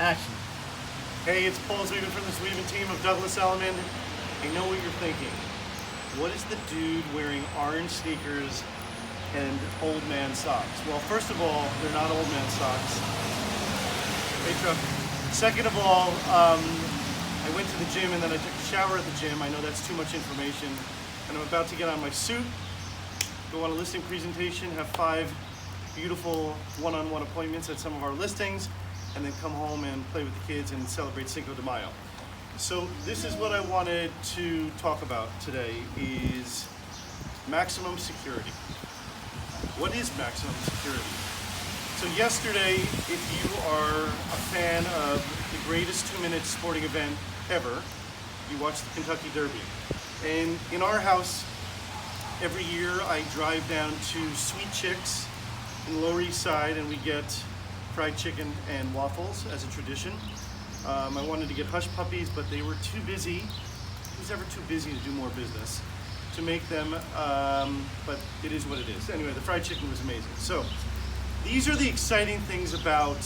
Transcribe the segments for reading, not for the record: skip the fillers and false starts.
Action. Hey, it's Paul Zweven from the Zweven team of Douglas Elliman. I know what you're thinking. What is the dude wearing orange sneakers and old man socks? Well, first of all, they're not old man socks. Hey, Chuck. Second of all, I went to the gym and then I took a shower at the gym. I know that's too much information. And I'm about to get on my suit, go on a listing presentation, have 5 beautiful one-on-one appointments at some of our listings, and then come home and play with the kids and celebrate Cinco de Mayo. So this is what I wanted to talk about today is maximum security. What is maximum security? So yesterday, if you are a fan of the greatest 2-minute sporting event ever, you watched the Kentucky Derby. And in our house, every year I drive down to Sweet Chicks in Lower East Side and we get fried chicken and waffles as a tradition. I wanted to get Hush Puppies, but they were too busy. Who's ever too busy to do more business to make them, but it is what it is. Anyway, the fried chicken was amazing. So these are the exciting things about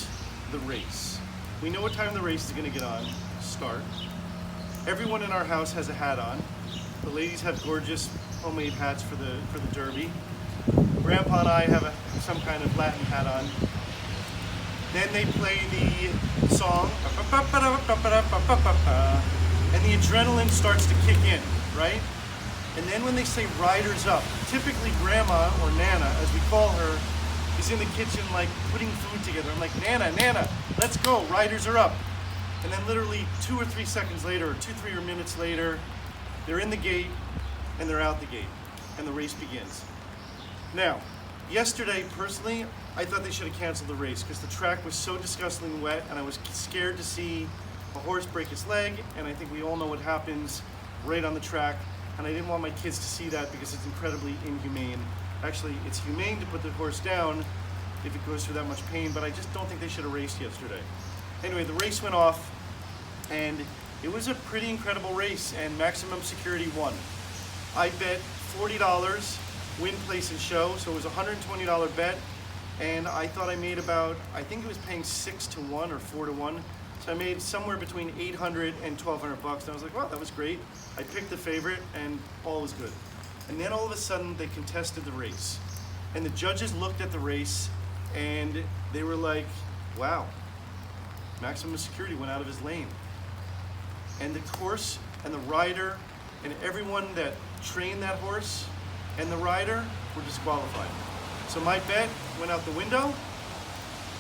the race. We know what time the race is gonna get on, start. Everyone in our house has a hat on. The ladies have gorgeous homemade hats for the Derby. Grandpa and I have some kind of Latin hat on. Then they play the song, and the adrenaline starts to kick in, right? And then when they say riders up, typically Grandma, or Nana as we call her, is in the kitchen like putting food together. I'm like, Nana, let's go, riders are up. And then literally 2 or 3 seconds later, or 2-3 minutes later, they're in the gate and they're out the gate, and the race begins. Now, yesterday, personally, I thought they should have canceled the race because the track was so disgustingly wet and I was scared to see a horse break his leg, and I think we all know what happens right on the track, and I didn't want my kids to see that because it's incredibly inhumane. Actually, it's humane to put the horse down if it goes through that much pain, but I just don't think they should have raced yesterday. Anyway, the race went off and it was a pretty incredible race, and Maximum Security won. I bet $40, win, place, and show, so it was a $120 bet, and I thought I made about, I think it was paying 6 to 1 or 4 to 1, so I made somewhere between $800 and $1,200 bucks, and I was like, wow, that was great. I picked the favorite, and all was good. And then all of a sudden, they contested the race, and the judges looked at the race, and they were like, wow, Maximum Security went out of his lane. And the horse and the rider and everyone that trained that horse and the rider were disqualified. So my bet went out the window,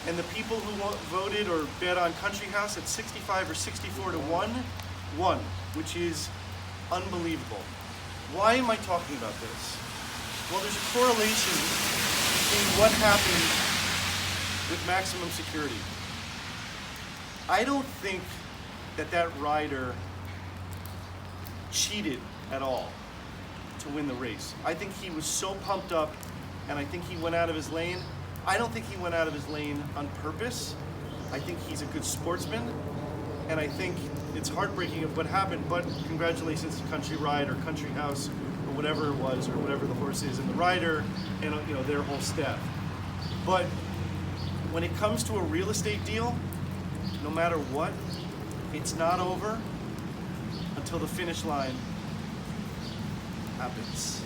and the people who voted or bet on Country House at 65 or 64 to 1 won, which is unbelievable. Why am I talking about this? Well, there's a correlation between what happened with Maximum Security. I don't think that rider cheated at all to win the race. I think he was so pumped up, and I think he went out of his lane. I don't think he went out of his lane on purpose. I think he's a good sportsman, and I think it's heartbreaking of what happened, but congratulations to Country Ride or Country House or whatever it was, or whatever the horse is, and the rider, and their whole staff. But when it comes to a real estate deal, no matter what, it's not over until the finish line happens.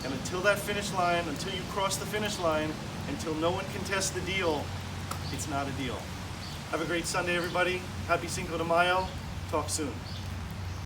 And until that finish line, until you cross the finish line, until no one contests the deal, it's not a deal. Have a great Sunday, everybody. Happy Cinco de Mayo. Talk soon.